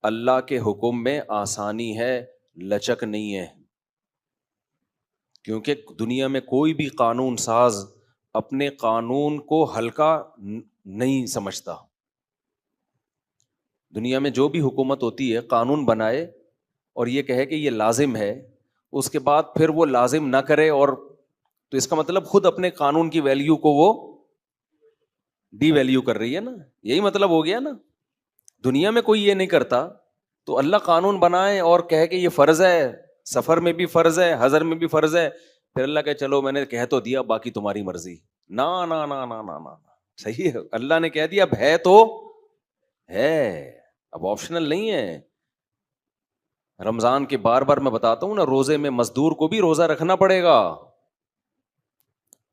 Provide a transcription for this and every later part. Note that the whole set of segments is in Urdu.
اللہ کے حکم میں آسانی ہے، لچک نہیں ہے. کیونکہ دنیا میں کوئی بھی قانون ساز اپنے قانون کو ہلکا نہیں سمجھتا. دنیا میں جو بھی حکومت ہوتی ہے قانون بنائے اور یہ کہے کہ یہ لازم ہے، اس کے بعد پھر وہ لازم نہ کرے، اور تو اس کا مطلب خود اپنے قانون کی ویلیو کو وہ ڈی ویلیو کر رہی ہے نا. یہی مطلب ہو گیا نا. دنیا میں کوئی یہ نہیں کرتا، تو اللہ قانون بنائے اور کہے کہ یہ فرض ہے، سفر میں بھی فرض ہے، حضر میں بھی فرض ہے، پھر اللہ کہ چلو میں نے کہہ تو دیا، باقی تمہاری مرضی. نا نا نا نا نا نا، صحیح ہے، اللہ نے کہہ دیا اب ہے تو ہے، اب آپشنل نہیں ہے. رمضان کے بار بار میں بتاتا ہوں نا، روزے میں مزدور کو بھی روزہ رکھنا پڑے گا،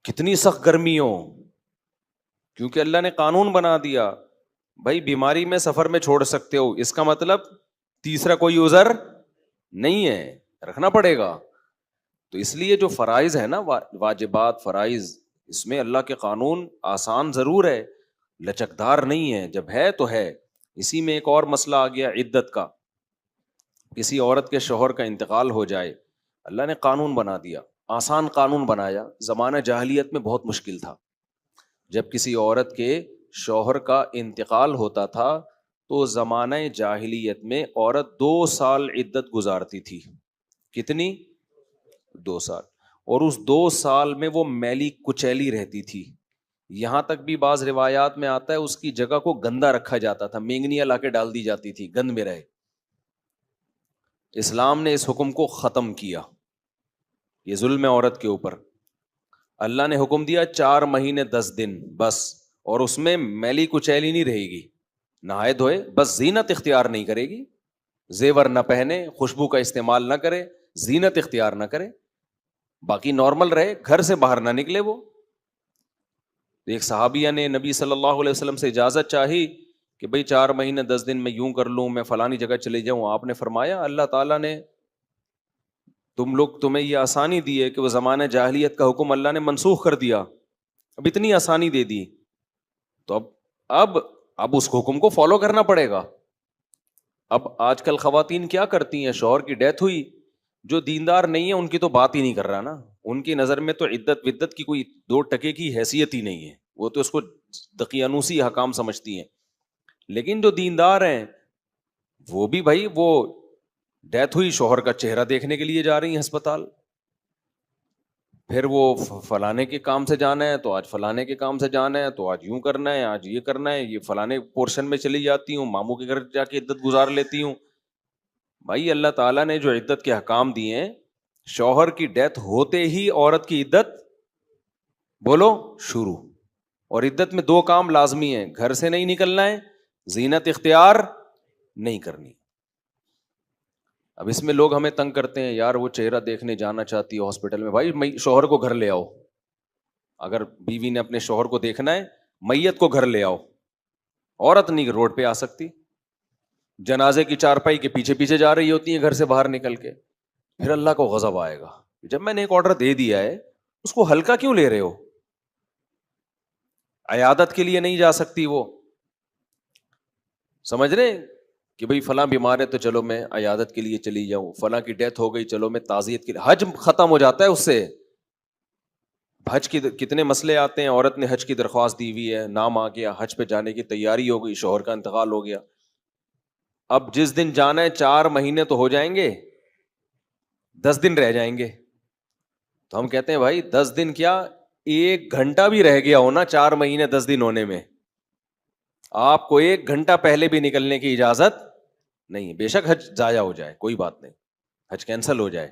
کتنی سخت گرمی ہو، کیونکہ اللہ نے قانون بنا دیا. بھائی بیماری میں سفر میں چھوڑ سکتے ہو، اس کا مطلب تیسرا کوئی عذر نہیں ہے، رکھنا پڑے گا. تو اس لیے جو فرائض ہے نا، واجبات فرائض، اس میں اللہ کے قانون آسان ضرور ہے، لچکدار نہیں ہے. جب ہے تو ہے. اسی میں ایک اور مسئلہ آ گیا عدت کا. کسی عورت کے شوہر کا انتقال ہو جائے، اللہ نے قانون بنا دیا، آسان قانون بنایا. زمانہ جاہلیت میں بہت مشکل تھا. جب کسی عورت کے شوہر کا انتقال ہوتا تھا تو زمانہ جاہلیت میں عورت 2 سال عدت گزارتی تھی. کتنی؟ 2 سال. اور اس 2 سال میں وہ میلی کچیلی رہتی تھی. یہاں تک بھی بعض روایات میں آتا ہے اس کی جگہ کو گندا رکھا جاتا تھا، مینگنیاں لا کے ڈال دی جاتی تھی گند میں رہے. اسلام نے اس حکم کو ختم کیا، یہ ظلم ہے عورت کے اوپر. اللہ نے حکم دیا 4 مہینے 10 دن بس، اور اس میں میلی کچیلی نہیں رہے گی، نہائے دھوئے، بس زینت اختیار نہیں کرے گی، زیور نہ پہنے، خوشبو کا استعمال نہ کرے، زینت اختیار نہ کرے، باقی نارمل رہے، گھر سے باہر نہ نکلے. وہ ایک صحابیہ نے نبی صلی اللہ علیہ وسلم سے اجازت چاہی کہ بھئی 4 مہینے 10 دن میں یوں کر لوں، میں فلانی جگہ چلے جاؤں. آپ نے فرمایا اللہ تعالیٰ نے تمہیں یہ آسانی دی ہے کہ وہ زمانہ جاہلیت کا حکم اللہ نے منسوخ کر دیا، اب اتنی آسانی دے دی، تو اب اس حکم کو فالو کرنا پڑے گا. اب آج کل خواتین کیا کرتی ہیں، شوہر کی ڈیتھ ہوئی، جو دیندار نہیں ہے ان کی تو بات ہی نہیں کر رہا نا، ان کی نظر میں تو عدت ودت کی کوئی 2 ٹکے کی حیثیت ہی نہیں ہے، وہ تو اس کو دقیانوسی حکام سمجھتی ہیں. لیکن جو دیندار ہیں وہ بھی بھائی، وہ ڈیتھ ہوئی، شوہر کا چہرہ دیکھنے کے لیے جا رہی ہیں ہسپتال، پھر وہ فلانے کے کام سے جانا ہے تو آج فلانے کے کام سے جانا ہے، تو آج یوں کرنا ہے، آج یہ کرنا ہے، یہ فلانے پورشن میں چلی جاتی ہوں، ماموں کے گھر جا کے عدت گزار لیتی ہوں. بھائی اللہ تعالیٰ نے جو عدت کے حکام دیے ہیں، شوہر کی ڈیتھ ہوتے ہی عورت کی عدت بولو شروع. اور عدت میں 2 کام لازمی ہیں، گھر سے نہیں نکلنا ہے، زینت اختیار نہیں کرنی. اب اس میں لوگ ہمیں تنگ کرتے ہیں، یار وہ چہرہ دیکھنے جانا چاہتی ہے ہاسپٹل میں. بھائی شوہر کو گھر لے آؤ، اگر بیوی نے اپنے شوہر کو دیکھنا ہے میت کو گھر لے آؤ، عورت نہیں روڈ پہ آ سکتی. جنازے کی چارپائی کے پیچھے پیچھے جا رہی ہوتی ہیں گھر سے باہر نکل کے، پھر اللہ کو غضب آئے گا، جب میں نے ایک آرڈر دے دیا ہے اس کو ہلکا کیوں لے رہے ہو. عیادت کے لیے نہیں جا سکتی وہ، سمجھ رہے کہ بھئی فلاں بیمار ہے تو چلو میں عیادت کے لیے چلی جاؤں، فلاں کی ڈیتھ ہو گئی چلو میں تعزیت کے لیے. حج ختم ہو جاتا ہے اس سے. حج کی کتنے مسئلے آتے ہیں، عورت نے حج کی درخواست دی ہوئی ہے، نام آ گیا، حج پہ جانے کی تیاری ہو گئی، شوہر کا انتقال ہو گیا، اب جس دن جانا ہے 4 مہینے تو ہو جائیں گے، 10 دن رہ جائیں گے. تو ہم کہتے ہیں بھائی 10 دن کیا، 1 گھنٹہ بھی رہ گیا ہونا 4 مہینے 10 دن ہونے میں، آپ کو 1 گھنٹہ پہلے بھی نکلنے کی اجازت نہیں. بے شک حج ضائع ہو جائے کوئی بات نہیں، حج کینسل ہو جائے،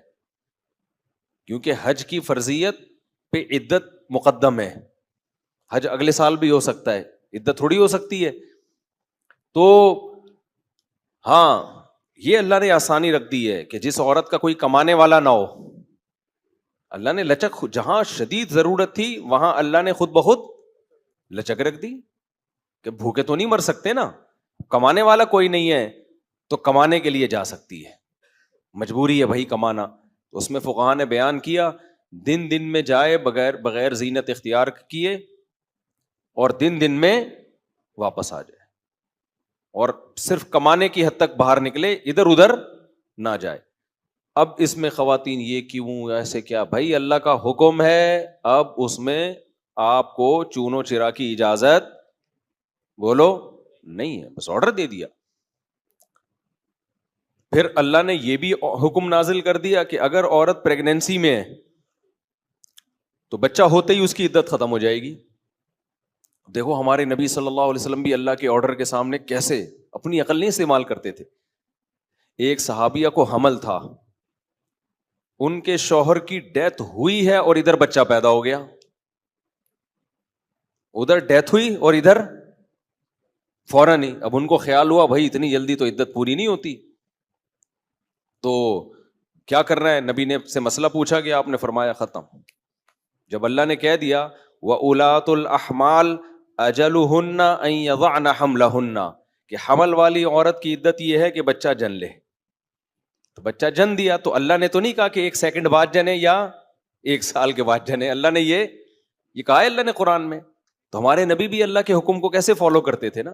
کیونکہ حج کی فرضیت پہ عدت مقدم ہے. حج اگلے سال بھی ہو سکتا ہے، عدت تھوڑی ہو سکتی ہے. تو ہاں یہ اللہ نے آسانی رکھ دی ہے کہ جس عورت کا کوئی کمانے والا نہ ہو، اللہ نے لچک، جہاں شدید ضرورت تھی وہاں اللہ نے خود بخود لچک رکھ دی کہ بھوکے تو نہیں مر سکتے نا، کمانے والا کوئی نہیں ہے تو کمانے کے لیے جا سکتی ہے، مجبوری ہے بھائی کمانا. تو اس میں فقہاء نے بیان کیا دن دن میں جائے بغیر زینت اختیار کیے، اور دن دن میں واپس آ جائے. اور صرف کمانے کی حد تک باہر نکلے, ادھر ادھر نہ جائے. اب اس میں خواتین یہ کیوں ایسے کیا؟ بھائی اللہ کا حکم ہے, اب اس میں آپ کو چونو چرا کی اجازت بولو نہیں ہے, بس آرڈر دے دیا. پھر اللہ نے یہ بھی حکم نازل کر دیا کہ اگر عورت پریگنینسی میں ہے تو بچہ ہوتے ہی اس کی عدت ختم ہو جائے گی. دیکھو ہمارے نبی صلی اللہ علیہ وسلم بھی اللہ کے آرڈر کے سامنے کیسے اپنی عقل نہیں استعمال کرتے تھے. ایک صحابیہ کو حمل تھا, ان کے شوہر کی ڈیتھ ہوئی ہے اور ادھر بچہ پیدا ہو گیا. ادھر ڈیتھ ہوئی اور ادھر فوراً ہی. اب ان کو خیال ہوا بھائی اتنی جلدی تو عدت پوری نہیں ہوتی, تو کیا کرنا ہے؟ نبی نے سے مسئلہ پوچھا کہ آپ نے فرمایا ختم. جب اللہ نے کہہ دیا وَأُولَاتُ الْأَحْمَالِ أَجَلُهُنَّ أَن يَضَعْنَ حَمْلَهُنَّ, کہ حمل والی عورت کی عدت یہ ہے کہ بچہ جن لے, تو بچہ جن دیا تو اللہ نے تو نہیں کہا کہ 1 سیکنڈ بعد جنے یا 1 سال کے بعد جنے. اللہ نے یہ کہا ہے اللہ نے قرآن میں. تو ہمارے نبی بھی اللہ کے حکم کو کیسے فالو کرتے تھے نا.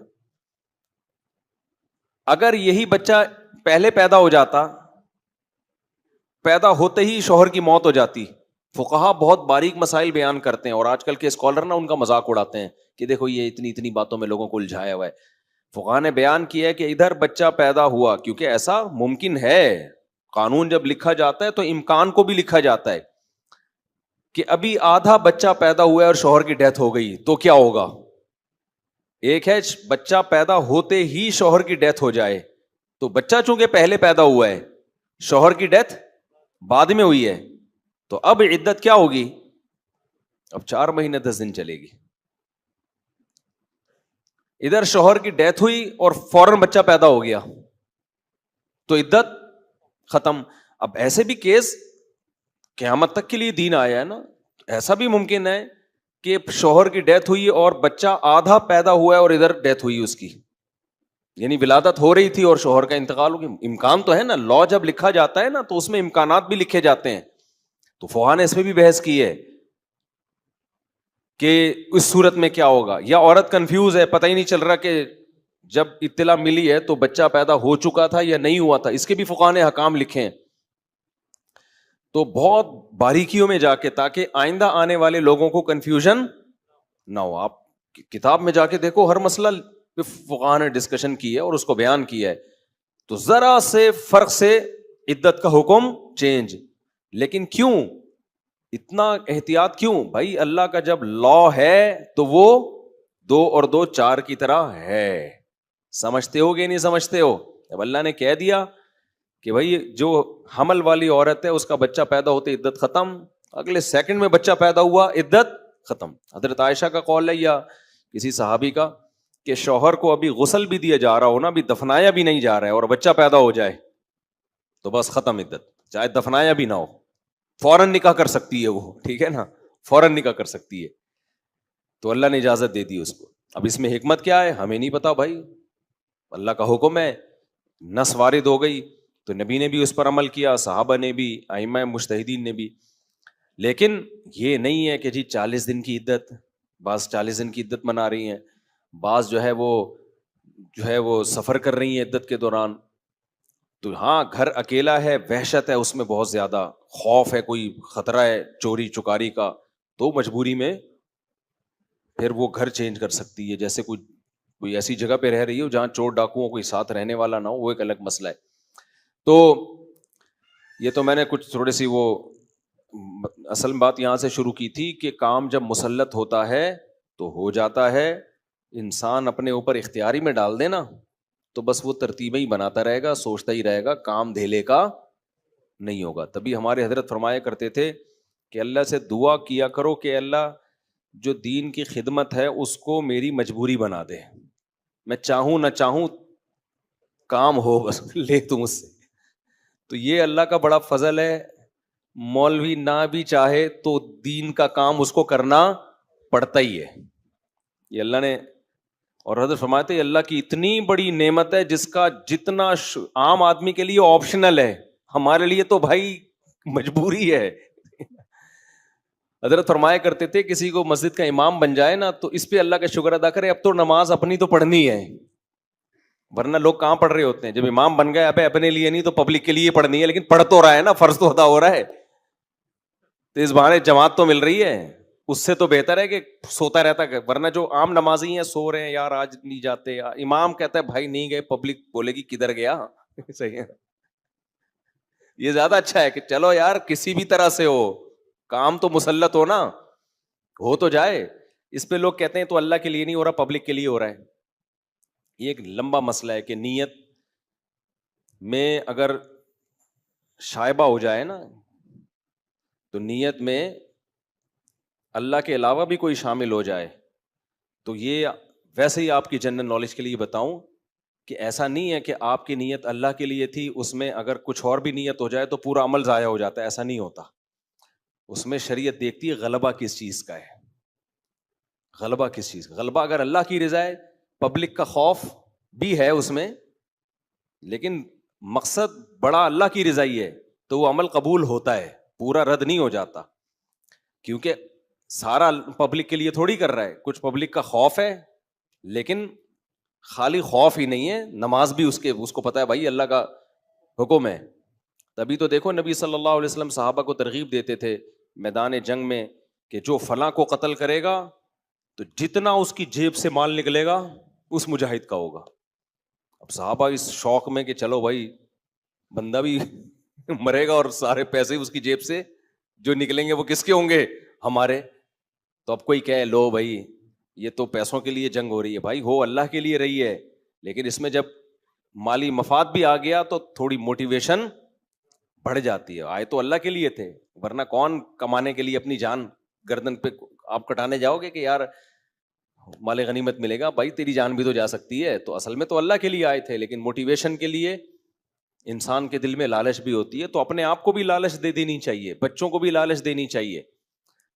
اگر یہی بچہ پہلے پیدا ہو جاتا, پیدا ہوتے ہی شوہر کی موت ہو جاتی. فقہا بہت باریک مسائل بیان کرتے ہیں, اور آج کل کے اسکالر نا ان کا مذاق اڑاتے ہیں کہ دیکھو یہ اتنی باتوں میں لوگوں کو الجھایا ہوا ہے. فقہا نے بیان کیا ہے کہ ادھر بچہ پیدا ہوا, کیونکہ ایسا ممکن ہے, قانون جب لکھا جاتا ہے تو امکان کو بھی لکھا جاتا ہے کہ ابھی آدھا بچہ پیدا ہوا ہے اور شوہر کی ڈیتھ ہو گئی تو کیا ہوگا. ایک ہے بچہ پیدا ہوتے ہی شوہر کی ڈیتھ ہو جائے, تو بچہ چونکہ پہلے پیدا ہوا ہے, شوہر کی ڈیتھ بعد میں ہوئی ہے, تو اب عدت کیا ہوگی؟ اب 4 مہینے 10 دن چلے گی. ادھر شوہر کی ڈیتھ ہوئی اور فوراً بچہ پیدا ہو گیا تو عدت ختم. اب ایسے بھی کیس قیامت تک کے لیے دین آیا ہے نا, ایسا بھی ممکن ہے کہ شوہر کی ڈیتھ ہوئی اور بچہ آدھا پیدا ہوا ہے اور ادھر ڈیتھ ہوئی اس کی, یعنی ولادت ہو رہی تھی اور شوہر کا انتقال ہو گیا. امکان تو ہے نا, لا جب لکھا جاتا ہے نا تو اس میں امکانات بھی لکھے جاتے ہیں. تو فقہا نے اس میں بھی بحث کی ہے کہ اس صورت میں کیا ہوگا, یا عورت کنفیوز ہے, پتہ ہی نہیں چل رہا کہ جب اطلاع ملی ہے تو بچہ پیدا ہو چکا تھا یا نہیں ہوا تھا. اس کے بھی فقہا نے حکام لکھے ہیں. تو بہت باریکیوں میں جا کے, تاکہ آئندہ آنے والے لوگوں کو کنفیوژن نہ ہو. آپ کتاب میں جا کے دیکھو, ہر مسئلہ فقہا نے ڈسکشن کی ہے اور اس کو بیان کیا ہے. تو ذرا سے فرق سے عدت کا حکم چینج. لیکن کیوں اتنا احتیاط کیوں؟ بھائی اللہ کا جب لا ہے تو وہ 2 اور 2 4 کی طرح ہے. سمجھتے ہو گے نہیں سمجھتے ہو؟ جب اللہ نے کہہ دیا کہ بھائی جو حمل والی عورت ہے اس کا بچہ پیدا ہوتے عدت ختم, اگلے سیکنڈ میں بچہ پیدا ہوا عدت ختم. حضرت عائشہ کا قول ہے یا کسی صحابی کا کہ شوہر کو ابھی غسل بھی دیا جا رہا ہو نا, ابھی دفنایا بھی نہیں جا رہا ہے, اور بچہ پیدا ہو جائے تو بس ختم عدت, چاہے دفنایا بھی نہ ہو, فوراً نکاح کر سکتی ہے وہ, ٹھیک ہے نا, فوراً نکاح کر سکتی ہے. تو اللہ نے اجازت دے دی اس کو. اب اس میں حکمت کیا ہے ہمیں نہیں پتا بھائی, اللہ کا حکم ہے, نص وارد ہو گئی تو نبی نے بھی اس پر عمل کیا, صحابہ نے بھی, ائمہ مجتہدین نے بھی. لیکن یہ نہیں ہے کہ جی 40 دن کی عدت, بعض 40 دن کی عدت منا رہی ہیں, بعض جو ہے وہ سفر کر رہی ہیں عدت کے دوران. تو ہاں گھر اکیلا ہے, وحشت ہے اس میں, بہت زیادہ خوف ہے, کوئی خطرہ ہے چوری چکاری کا, تو مجبوری میں پھر وہ گھر چینج کر سکتی ہے. جیسے کوئی ایسی جگہ پہ رہ رہی ہو جہاں چور ڈاکوؤں کوئی ساتھ رہنے والا نہ ہو, وہ ایک الگ مسئلہ ہے. تو یہ تو میں نے کچھ تھوڑی سی وہ اصل بات یہاں سے شروع کی تھی کہ کام جب مسلط ہوتا ہے تو ہو جاتا ہے. انسان اپنے اوپر اختیاری میں ڈال دے نا تو بس وہ ترتیبیں ہی بناتا رہے گا, سوچتا ہی رہے گا, کام دھیلے کا نہیں ہوگا. تبھی ہمارے حضرت فرمایا کرتے تھے کہ اللہ سے دعا کیا کرو کہ اللہ جو دین کی خدمت ہے اس کو میری مجبوری بنا دے, میں چاہوں نہ چاہوں کام ہو, بس لے تم اس سے. تو یہ اللہ کا بڑا فضل ہے, مولوی نہ بھی چاہے تو دین کا کام اس کو کرنا پڑتا ہی ہے. یہ اللہ نے, اور حضرت فرماتے ہیں اللہ کی اتنی بڑی نعمت ہے جس کا جتنا عام آدمی کے لیے آپشنل ہے, ہمارے لیے تو بھائی مجبوری ہے. حضرت فرمایا کرتے تھے کسی کو مسجد کا امام بن جائے نا تو اس پہ اللہ کا شکر ادا کرے, اب تو نماز اپنی تو پڑھنی ہے, ورنہ لوگ کہاں پڑھ رہے ہوتے ہیں؟ جب امام بن گئے ابے اپنے لیے نہیں تو پبلک کے لیے پڑھنی ہے، لیکن پڑھ تو رہا ہے نا، فرض تو ادا ہو رہا ہے، تو اس بہانے جماعت تو مل رہی ہے. اس سے تو بہتر ہے کہ سوتا رہتا ہے. ورنہ جو عام نمازی ہیں سو رہے ہیں، یار آج نہیں جاتے، امام کہتا ہے بھائی نہیں گئے، پبلک بولے گی کدھر گیا. صحیح ہے. یہ زیادہ اچھا ہے کہ چلو یار کسی بھی طرح سے ہو، کام تو مسلط ہو نا، ہو تو جائے. اس پہ لوگ کہتے ہیں تو اللہ کے لیے نہیں ہو رہا، پبلک کے لیے ہو رہا ہے. یہ ایک لمبا مسئلہ ہے کہ نیت میں اگر شائبہ ہو جائے نا، تو نیت میں اللہ کے علاوہ بھی کوئی شامل ہو جائے تو یہ، ویسے ہی آپ کی جنرل نالج کے لیے بتاؤں کہ ایسا نہیں ہے کہ آپ کی نیت اللہ کے لیے تھی، اس میں اگر کچھ اور بھی نیت ہو جائے تو پورا عمل ضائع ہو جاتا ہے. ایسا نہیں ہوتا. اس میں شریعت دیکھتی ہے غلبہ کس چیز کا ہے. غلبہ کس چیز کا؟ غلبہ اگر اللہ کی رضا ہے، پبلک کا خوف بھی ہے اس میں، لیکن مقصد بڑا اللہ کی رضا ہی ہے، تو وہ عمل قبول ہوتا ہے، پورا رد نہیں ہو جاتا. کیونکہ سارا پبلک کے لیے تھوڑی کر رہا ہے، کچھ پبلک کا خوف ہے، لیکن خالی خوف ہی نہیں ہے، نماز بھی اس کو پتا ہے بھائی اللہ کا حکم ہے. تبھی تو دیکھو نبی صلی اللہ علیہ وسلم صحابہ کو ترغیب دیتے تھے میدان جنگ میں کہ جو فلاں کو قتل کرے گا تو جتنا اس کی جیب سے مال نکلے گا اس مجاہد کا ہوگا. اب صحابہ اس شوق میں کہ چلو بھائی بندہ بھی مرے گا اور سارے پیسے اس کی جیب سے جو نکلیں گے وہ کس کے ہوں گے؟ ہمارے. تو اب کوئی کہے لو بھائی یہ تو پیسوں کے لیے جنگ ہو رہی ہے. بھائی ہو اللہ کے لیے رہی ہے، لیکن اس میں جب مالی مفاد بھی آ گیا تو تھوڑی موٹیویشن بڑھ جاتی ہے. آئے تو اللہ کے لیے تھے، ورنہ کون کمانے کے لیے اپنی جان گردن پہ آپ کٹانے جاؤ گے کہ یار مال غنیمت ملے گا؟ بھائی تیری جان بھی تو جا سکتی ہے. تو اصل میں تو اللہ کے لیے آئے تھے، لیکن موٹیویشن کے لیے انسان کے دل میں لالچ بھی ہوتی ہے، تو اپنے آپ کو بھی لالچ دے دینی چاہیے، بچوں کو بھی لالچ دینی چاہیے.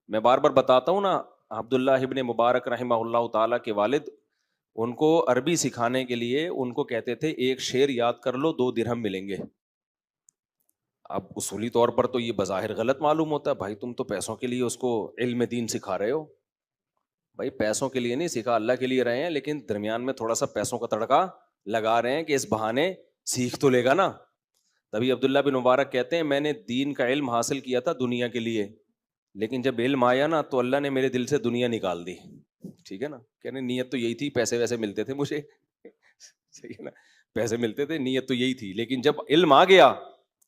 میں بار بار بتاتا ہوں نا، عبداللہ ابن مبارک رحمہ اللہ تعالیٰ کے والد ان کو عربی سکھانے کے لیے ان کو کہتے تھے ایک شعر یاد کر لو 2 درہم ملیں گے. اب اصولی طور پر تو یہ بظاہر غلط معلوم ہوتا ہے، بھائی تم تو پیسوں کے لیے اس کو علم دین سکھا رہے ہو. بھائی پیسوں کے لیے نہیں سکھا، اللہ کے لیے رہے ہیں، لیکن درمیان میں تھوڑا سا پیسوں کا تڑکا لگا رہے ہیں کہ اس بہانے سیکھ تو لے گا نا. تبھی عبداللہ بن مبارک کہتے ہیں میں نے دین کا علم حاصل کیا تھا دنیا کے لیے، لیکن جب علم آیا نا تو اللہ نے میرے دل سے دنیا نکال دی. ٹھیک ہے نا، کہنے نیت تو یہی تھی، پیسے ویسے ملتے تھے مجھے، صحیح ہے نا، پیسے ملتے تھے، نیت تو یہی تھی، لیکن جب علم آ گیا،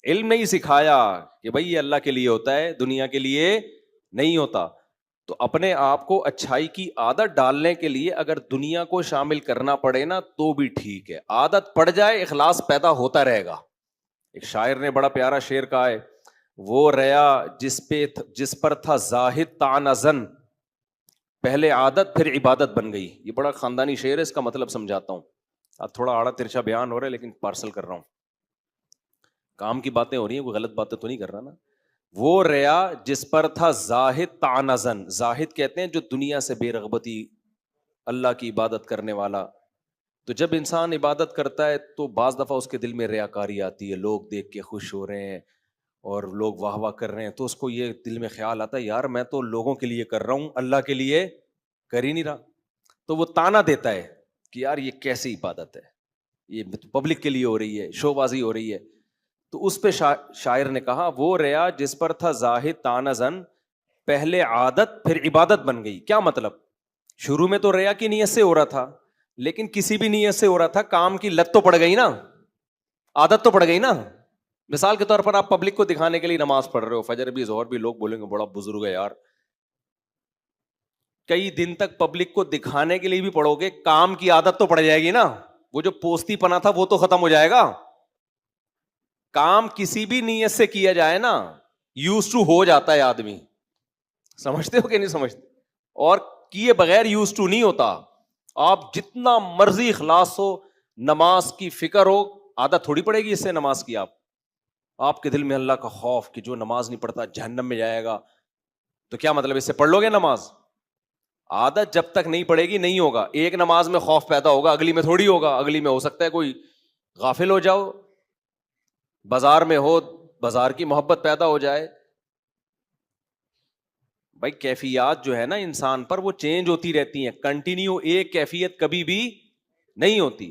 علم نہیں سکھایا کہ بھائی یہ اللہ کے لیے ہوتا ہے، دنیا کے لیے نہیں ہوتا. تو اپنے آپ کو اچھائی کی عادت ڈالنے کے لیے اگر دنیا کو شامل کرنا پڑے نا تو بھی ٹھیک ہے، عادت پڑ جائے اخلاص پیدا ہوتا رہے گا. ایک شاعر نے بڑا پیارا شعر کہا ہے، وہ ریا جس پر تھا زاہد طعنہ زن، پہلے عادت پھر عبادت بن گئی. یہ بڑا خاندانی شعر ہے، اس کا مطلب سمجھاتا ہوں. اب تھوڑا آڑا ترچھا بیان ہو رہا ہے لیکن پارسل کر رہا ہوں، کام کی باتیں ہو رہی ہیں، کوئی غلط باتیں تو نہیں کر رہا نا. وہ ریا جس پر تھا زاہد طعنہ زن، زاہد کہتے ہیں جو دنیا سے بے رغبتی، اللہ کی عبادت کرنے والا. تو جب انسان عبادت کرتا ہے تو بعض دفعہ اس کے دل میں ریاکاری آتی ہے، لوگ دیکھ کے خوش ہو رہے ہیں اور لوگ واہ واہ کر رہے ہیں، تو اس کو یہ دل میں خیال آتا ہے یار میں تو لوگوں کے لیے کر رہا ہوں، اللہ کے لیے کر ہی نہیں رہا. تو وہ تانا دیتا ہے کہ یار یہ کیسی عبادت ہے، یہ پبلک کے لیے ہو رہی ہے، شو بازی ہو رہی ہے. تو اس پہ شاعر نے کہا وہ ریا جس پر تھا زاہد طعنہ زن، پہلے عادت پھر عبادت بن گئی. کیا مطلب؟ شروع میں تو ریا کی نیت سے ہو رہا تھا، لیکن کسی بھی نیت سے ہو رہا تھا، کام کی لت تو پڑ گئی نا، عادت تو پڑ گئی نا. مثال کے طور پر آپ پبلک کو دکھانے کے لیے نماز پڑھ رہے ہو، فجر بھی ظہر بھی، لوگ بولیں گے بڑا بزرگ ہے یار. کئی دن تک پبلک کو دکھانے کے لیے بھی پڑھو گے، کام کی عادت تو پڑ جائے گی نا. وہ جو پوستی پنا تھا وہ تو ختم ہو جائے گا. کام کسی بھی نیت سے کیا جائے نا یوز ٹو ہو جاتا ہے آدمی. سمجھتے ہو کہ نہیں سمجھتے؟ اور کیے بغیر یوز ٹو نہیں ہوتا. آپ جتنا مرضی اخلاص ہو، نماز کی فکر ہو، عادت تھوڑی پڑے گی اس سے نماز کی. آپ کے دل میں اللہ کا خوف کہ جو نماز نہیں پڑھتا جہنم میں جائے گا، تو کیا مطلب اس سے پڑھ لو گے نماز؟ عادت جب تک نہیں پڑے گی نہیں ہوگا. ایک نماز میں خوف پیدا ہوگا، اگلی میں تھوڑی ہوگا. اگلی میں ہو سکتا ہے کوئی غافل ہو جاؤ، بازار میں ہو، بازار کی محبت پیدا ہو جائے. بھائی کیفیات جو ہے نا انسان پر وہ چینج ہوتی رہتی ہیں، کنٹینیو ایک کیفیت کبھی بھی نہیں ہوتی.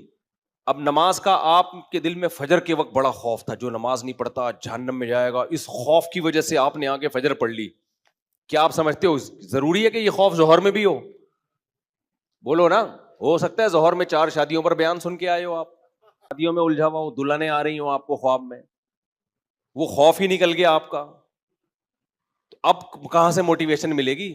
اب نماز کا آپ کے دل میں فجر کے وقت بڑا خوف تھا, جو نماز نہیں پڑھتا جہنم میں جائے گا, اس خوف کی وجہ سے آپ نے آ کے فجر پڑھ لی. کیا آپ سمجھتے ہو ضروری ہے کہ یہ خوف ظہر میں بھی ہو؟ بولو نا. ہو سکتا ہے ظہر میں 4 شادیوں پر بیان سن کے آئے ہو, آپ شادیوں میں الجھا ہوا ہو, دلہنیں آ رہی ہوں آپ کو خواب میں, وہ خوف ہی نکل گیا آپ کا. تو اب کہاں سے موٹیویشن ملے گی؟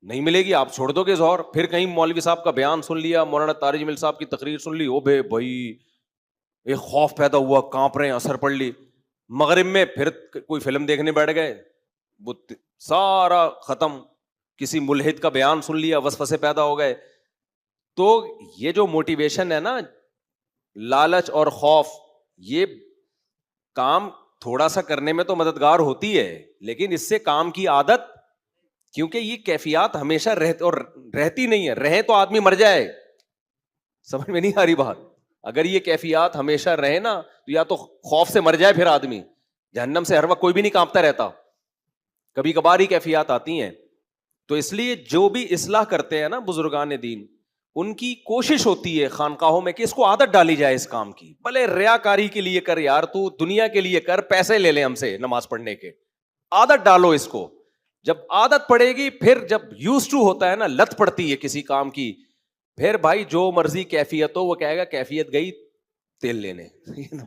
نہیں ملے گی. آپ چھوڑ دو گے ظہر, پھر کہیں مولوی صاحب کا بیان سن لیا, مولانا طارق جمیل صاحب کی تقریر سن لی, او بے بھائی ایک خوف پیدا ہوا, کانپ رہے ہیں, اثر پڑ لی. مغرب میں پھر کوئی فلم دیکھنے بیٹھ گئے, وہ سارا ختم. کسی ملحد کا بیان سن لیا, وسوسے پیدا ہو گئے. تو یہ جو موٹیویشن ہے نا, لالچ اور خوف, یہ کام تھوڑا سا کرنے میں تو مددگار ہوتی ہے, لیکن اس سے کام کی عادت, کیونکہ یہ کیفیات ہمیشہ رہتی نہیں ہے. رہے تو آدمی مر جائے. سمجھ میں نہیں آ رہی بات؟ اگر یہ کیفیات ہمیشہ رہے نا تو یا تو خوف سے مر جائے پھر آدمی. جہنم سے ہر وقت کوئی بھی نہیں کانپتا رہتا, کبھی کبھار ہی کیفیات آتی ہیں. تو اس لیے جو بھی اصلاح کرتے ہیں نا بزرگان دین, ان کی کوشش ہوتی ہے خانقاہوں میں کہ اس کو عادت ڈالی جائے اس کام کی. بھلے ریاکاری کے لیے کر یار, تو دنیا کے لیے کر, پیسے لے لیں ہم سے نماز پڑھنے کے, عادت ڈالو اس کو. جب عادت پڑے گی, پھر جب یوز ٹو ہوتا ہے نا, لت پڑتی ہے کسی کام کی, پھر بھائی جو مرضی کیفیت ہو, وہ کہے گا کیفیت گئی تیل لینے,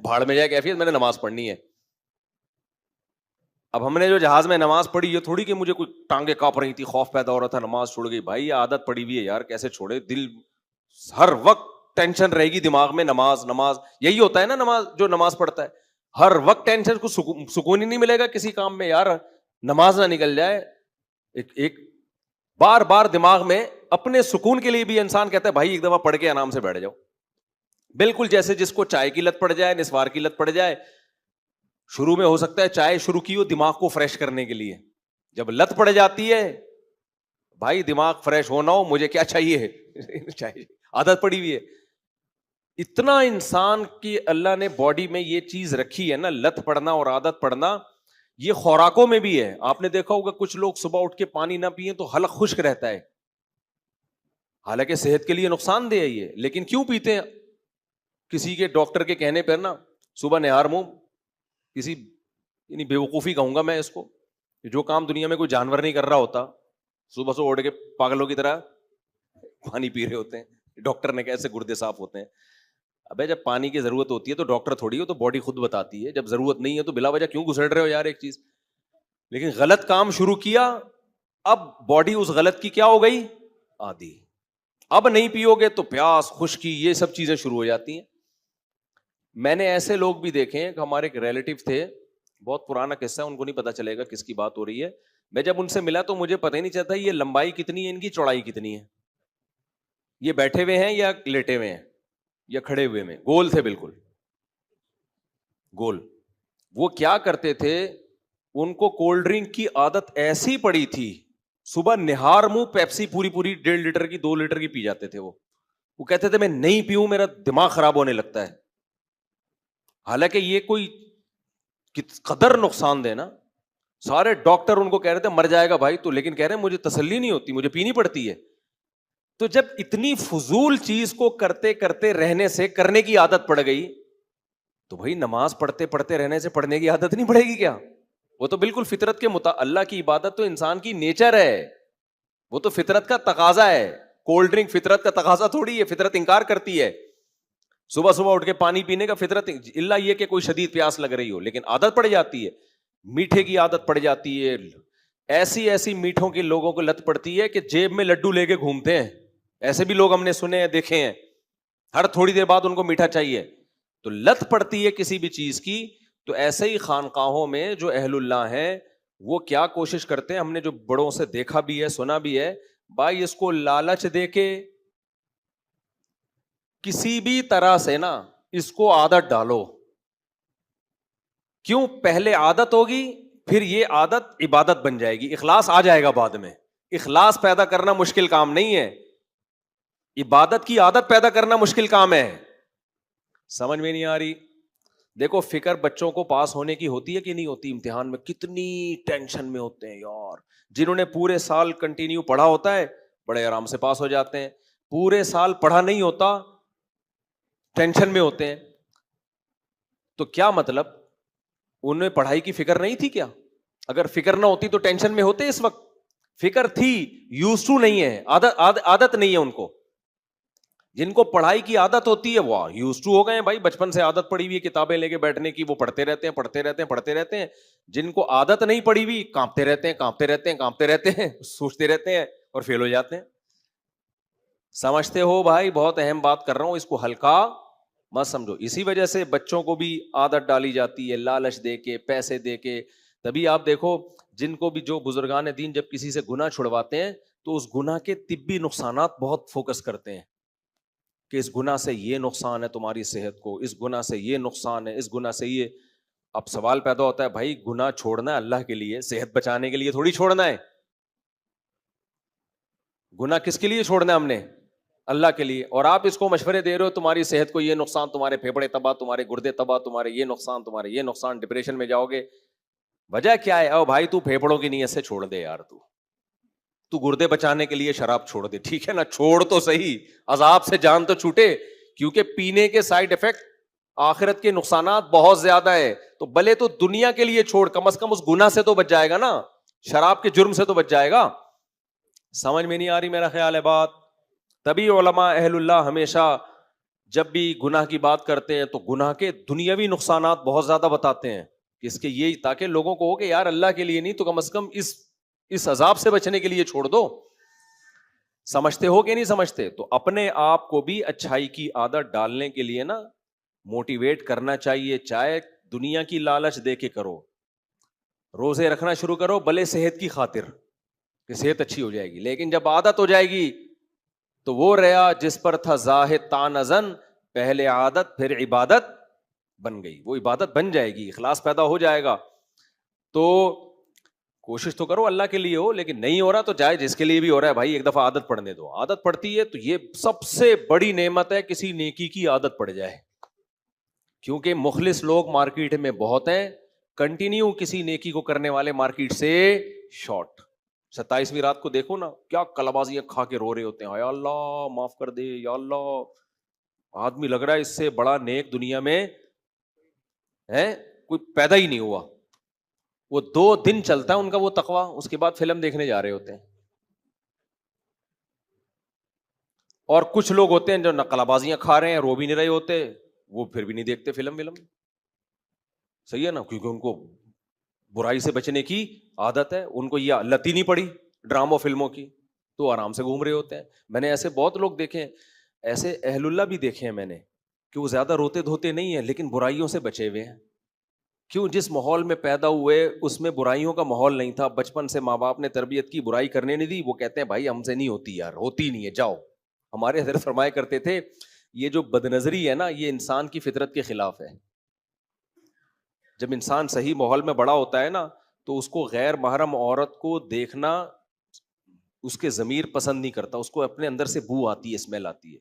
بھاڑ میں جائے کیفیت, میں نے نماز پڑھنی ہے. اب ہم نے جو جہاز میں نماز پڑھی, یہ تھوڑی کہ مجھے کوئی ٹانگیں کانپ رہی تھی, خوف پیدا ہو رہا تھا, نماز چھوڑ گئی. بھائی یہ عادت پڑی ہوئی ہے یار, کیسے چھوڑے؟ دل ہر وقت ٹینشن رہے گی دماغ میں, نماز نماز. یہی ہوتا ہے نا نماز, جو نماز پڑھتا ہے ہر وقت ٹینشن, کو سکون ہی نہیں ملے گا کسی کام میں یار, نماز نہ نکل جائے. ایک بار بار دماغ میں اپنے سکون کے لیے بھی انسان کہتا ہے بھائی ایک دفعہ پڑھ کے آرام سے بیٹھ جاؤ. بالکل جیسے جس کو چائے کی لت پڑ جائے, نسوار کی لت پڑ جائے. شروع میں ہو سکتا ہے چائے شروع کی ہو دماغ کو فریش کرنے کے لیے, جب لت پڑ جاتی ہے بھائی دماغ فریش ہونا ہو, مجھے کیا چاہیے؟ چاہیے, عادت پڑی ہوئی ہے. اتنا انسان کی اللہ نے باڈی میں یہ چیز رکھی ہے نا, لت پڑنا اور عادت پڑنا, یہ خوراکوں میں بھی ہے. آپ نے دیکھا ہوگا کچھ لوگ صبح اٹھ کے پانی نہ پیئیں تو حلق خشک رہتا ہے, حالانکہ صحت کے لیے نقصان دہ ہے یہ, لیکن کیوں پیتے ہیں؟ کسی کے ڈاکٹر کے کہنے پر نا صبح نہار منہ, کسی یعنی بیوقوفی کہوں گا میں اس کو, جو کام دنیا میں کوئی جانور نہیں کر رہا ہوتا, صبح سے اٹھ کے پاگلوں کی طرح پانی پی رہے ہوتے ہیں. ڈاکٹر نے کیسے گردے صاف ہوتے ہیں؟ ابے جب پانی کی ضرورت ہوتی ہے تو ڈاکٹر تھوڑی ہو, تو باڈی خود بتاتی ہے. جب ضرورت نہیں ہے تو بلا وجہ کیوں گھسڑ رہے ہو یار ایک چیز؟ لیکن غلط کام شروع کیا, اب باڈی اس غلط کی کیا ہو گئی؟ عادی. اب نہیں پیو گے تو پیاس, خشکی, یہ سب چیزیں شروع ہو جاتی ہیں. میں نے ایسے لوگ بھی دیکھے ہیں کہ ہمارے ایک ریلیٹیو تھے, بہت پرانا قصہ ہے, ان کو نہیں پتا چلے گا کس کی بات ہو رہی ہے. میں جب ان سے ملا تو مجھے پتہ ہی نہیں چلتا یہ لمبائی کتنی ہے, ان کی چوڑائی کتنی ہے. یہ بیٹھے ہوئے ہیں یا لیٹے ہوئے ہیں یا کھڑے ہوئے میں, گول تھے بالکل گول. وہ کیا کرتے تھے, ان کو کولڈ ڈرنک کی عادت ایسی پڑی تھی, صبح نہار منہ پیپسی پوری 1.5 لیٹر کی 2 لیٹر کی پی جاتے تھے. وہ کہتے تھے میں نہیں پیوں میرا دماغ خراب ہونے لگتا ہے. حالانکہ یہ کوئی قدر نقصان دہ نا, سارے ڈاکٹر ان کو کہہ رہے تھے مر جائے گا بھائی تو, لیکن کہہ رہے ہیں مجھے تسلی نہیں ہوتی, مجھے پینی پڑتی ہے. تو جب اتنی فضول چیز کو کرتے کرتے رہنے سے کرنے کی عادت پڑ گئی, تو بھائی نماز پڑھتے پڑھتے رہنے سے پڑھنے کی عادت نہیں پڑے گی کیا؟ وہ تو بالکل فطرت کے اللہ کی عبادت تو انسان کی نیچر ہے, وہ تو فطرت کا تقاضا ہے. کولڈ ڈرنک فطرت کا تقاضا تھوڑی ہے, فطرت انکار کرتی ہے صبح صبح اٹھ کے پانی پینے کا. فطرت الا یہ کہ کوئی شدید پیاس لگ رہی ہو, لیکن عادت پڑ جاتی ہے. میٹھے کی عادت پڑ جاتی ہے, ایسی میٹھوں کے لوگوں کو لت پڑتی ہے کہ جیب میں لڈو لے کے گھومتے ہیں. ایسے بھی لوگ ہم نے سنے ہیں, دیکھے ہیں, ہر تھوڑی دیر بعد ان کو میٹھا چاہیے. تو لت پڑتی ہے کسی بھی چیز کی. تو ایسے ہی خانقاہوں میں جو اہل اللہ ہیں وہ کیا کوشش کرتے ہیں, ہم نے جو بڑوں سے دیکھا بھی ہے سنا بھی ہے, بھائی اس کو لالچ دے کے کسی بھی طرح سے نا اس کو عادت ڈالو. کیوں؟ پہلے عادت ہوگی, پھر یہ عادت عبادت بن جائے گی, اخلاص آ جائے گا بعد میں. اخلاص پیدا کرنا مشکل کام نہیں ہے, عبادت کی عادت پیدا کرنا مشکل کام ہے. سمجھ میں نہیں آ رہی؟ دیکھو فکر بچوں کو پاس ہونے کی ہوتی ہے کہ نہیں ہوتی؟ امتحان میں کتنی ٹینشن میں ہوتے ہیں یار. جنہوں نے پورے سال کنٹینیو پڑھا ہوتا ہے بڑے آرام سے پاس ہو جاتے ہیں. پورے سال پڑھا نہیں ہوتا ٹینشن میں ہوتے ہیں. تو کیا مطلب انہیں پڑھائی کی فکر نہیں تھی کیا؟ اگر فکر نہ ہوتی تو ٹینشن میں ہوتے اس وقت؟ فکر تھی، یوز ٹو نہیں ہے، عادت نہیں ہے ان کو. جن کو پڑھائی کی عادت ہوتی ہے وہ یوز ٹو ہو گئے ہیں بھائی، بچپن سے عادت پڑی ہوئی ہے کتابیں لے کے بیٹھنے کی، وہ پڑھتے رہتے ہیں. جن کو عادت نہیں پڑی ہوئی کانپتے رہتے ہیں سوچتے رہتے ہیں اور فیل ہو جاتے ہیں. سمجھتے ہو بھائی؟ بہت اہم بات کر رہا ہوں، اس کو ہلکا مت سمجھو. اسی وجہ سے بچوں کو بھی عادت ڈالی جاتی ہے لالچ دے کے، پیسے دے کے. تبھی آپ دیکھو جن کو بھی، جو بزرگان دین جب کسی سے گناہ چھڑواتے ہیں تو اس گناہ کے طبی نقصانات بہت فوکس کرتے ہیں کہ اس گناہ سے یہ نقصان ہے تمہاری صحت کو، اس گناہ سے یہ نقصان ہے، اس گناہ سے یہ. اب سوال پیدا ہوتا ہے بھائی گناہ چھوڑنا ہے اللہ کے لیے، صحت بچانے کے لیے تھوڑی چھوڑنا ہے. گناہ کس کے لیے چھوڑنا ہے ہم نے؟ اللہ کے لیے. اور آپ اس کو مشورے دے رہے ہو تمہاری صحت کو یہ نقصان، تمہارے پھیپھڑے تباہ، تمہارے گردے تباہ، تمہارے یہ نقصان، تمہارے یہ نقصان، ڈپریشن میں جاؤ گے. وجہ کیا ہے؟ او بھائی تو پھیپھڑوں کی نیت سے چھوڑ دے یار، تو گردے بچانے کے لیے شراب چھوڑ دے، ٹھیک ہے نا، چھوڑ تو صحیح، عذاب سے جان تو چھوٹے. کیونکہ پینے کے سائڈ افیکٹ، آخرت کے نقصانات بہت زیادہ ہے. تو بھلے تو دنیا کے لیے چھوڑ، کم از کم اس گناہ سے تو بچ جائے گا نا، شراب کے جرم سے تو بچ جائے گا. سمجھ میں نہیں آ رہی میرا خیال ہے بات. تبھی علماء اہل اللہ ہمیشہ جب بھی گناہ کی بات کرتے ہیں تو گناہ کے دنیاوی نقصانات بہت زیادہ بتاتے ہیں، اس کے یہ، تاکہ لوگوں کو ہو کہ یار اللہ کے لیے نہیں تو کم از کم اس عذاب سے بچنے کے لیے چھوڑ دو. سمجھتے ہو کہ نہیں سمجھتے؟ تو اپنے آپ کو بھی اچھائی کی عادت ڈالنے کے لیے نا موٹیویٹ کرنا چاہیے. چاہے دنیا کی لالچ دے کے کرو، روزے رکھنا شروع کرو بھلے صحت کی خاطر کہ صحت اچھی ہو جائے گی، لیکن جب عادت ہو جائے گی تو وہ ریا جس پر تھا زاہد تانزن، پہلے عادت پھر عبادت بن گئی، وہ عبادت بن جائے گی، اخلاص پیدا ہو جائے گا. تو کوشش تو کرو اللہ کے لیے ہو، لیکن نہیں ہو رہا تو جائے جس کے لیے بھی ہو رہا ہے بھائی ایک دفعہ عادت پڑنے دو. عادت پڑتی ہے تو یہ سب سے بڑی نعمت ہے کسی نیکی کی عادت پڑ جائے، کیونکہ مخلص لوگ مارکیٹ میں بہت ہیں، کنٹینیو کسی نیکی کو کرنے والے مارکیٹ سے شارٹ. 27ویں رات کو دیکھو نا کیا کلبازیاں کھا کے رو رہے ہوتے ہیں، یا اللہ معاف کر دے یا اللہ. آدمی لگ رہا ہے اس سے بڑا نیک دنیا میں ہے کوئی پیدا ہی نہیں ہوا. وہ 2 دن چلتا ہے ان کا وہ تقویٰ، اس کے بعد فلم دیکھنے جا رہے ہوتے ہیں. اور کچھ لوگ ہوتے ہیں جو نقلہ بازیاں کھا رہے ہیں، رو بھی نہیں رہے ہوتے، وہ پھر بھی نہیں دیکھتے فلم. صحیح ہے نا، کیونکہ ان کو برائی سے بچنے کی عادت ہے، ان کو یہ لت ہی نہیں پڑی ڈراموں فلموں کی، تو آرام سے گھوم رہے ہوتے ہیں. میں نے ایسے بہت لوگ دیکھے ہیں، ایسے اہل اللہ بھی دیکھے ہیں میں نے کہ وہ زیادہ روتے دھوتے نہیں ہیں لیکن برائیوں سے بچے ہوئے ہیں. کیوں؟ جس ماحول میں پیدا ہوئے اس میں برائیوں کا ماحول نہیں تھا، بچپن سے ماں باپ نے تربیت کی، برائی کرنے نہیں دی. وہ کہتے ہیں بھائی ہم سے نہیں ہوتی یار، ہوتی نہیں ہے جاؤ. ہمارے حضرت فرمایا کرتے تھے یہ جو بدنظری ہے نا یہ انسان کی فطرت کے خلاف ہے. جب انسان صحیح ماحول میں بڑا ہوتا ہے نا تو اس کو غیر محرم عورت کو دیکھنا اس کے ضمیر پسند نہیں کرتا، اس کو اپنے اندر سے بو آتی ہے، اسمیل آتی ہے.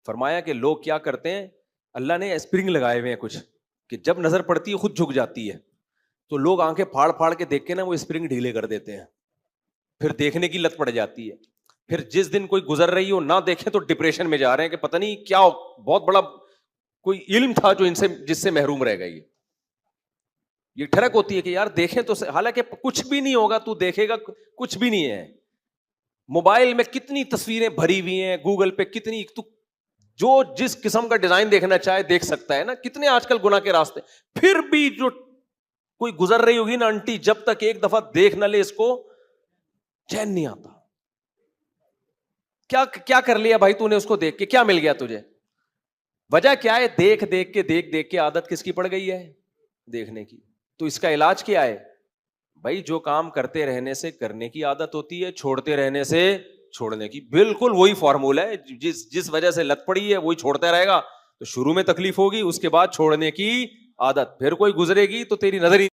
فرمایا کہ لوگ کیا کرتے ہیں، اللہ نے اسپرنگ لگائے ہوئے ہیں کچھ کہ جب نظر پڑتی ہے خود جھک جاتی ہے، تو لوگ آنکھیں پھاڑ پھاڑ کے دیکھ کے نا وہ اسپرنگ ڈھیلے کر دیتے ہیں، پھر دیکھنے کی لت پڑ جاتی ہے. پھر جس دن کوئی گزر رہی ہو نہ دیکھیں تو ڈپریشن میں جا رہے ہیں کہ پتہ نہیں کیا بہت بڑا کوئی علم تھا جو جس سے محروم رہ گئی. یہ ٹھڑک ہوتی ہے کہ یار دیکھیں تو، حالانکہ کچھ بھی نہیں ہوگا، تو دیکھے گا کچھ بھی نہیں ہے. موبائل میں کتنی تصویریں بھری ہوئی ہیں، گوگل پہ کتنی، تو جو جس قسم کا ڈیزائن دیکھنا چاہے دیکھ سکتا ہے نا. کتنے آج کل گناہ کے راستے. پھر بھی جو کوئی گزر رہی ہوگی نا انٹی، جب تک ایک دفعہ دیکھ نہ لے اس کو چین نہیں آتا. کیا کر لیا بھائی تو نے اس کو دیکھ کے، کیا مل گیا تجھے؟ وجہ کیا ہے؟ دیکھ دیکھ کے عادت کس کی پڑ گئی ہے؟ دیکھنے کی. تو اس کا علاج کیا ہے بھائی؟ جو کام کرتے رہنے سے کرنے کی عادت ہوتی ہے، چھوڑتے رہنے سے چھوڑنے کی. بالکل وہی فارمولا ہے، جس وجہ سے لت پڑی ہے وہی چھوڑتا رہے گا تو شروع میں تکلیف ہوگی، اس کے بعد چھوڑنے کی عادت، پھر کوئی گزرے گی تو تیری نظر ہی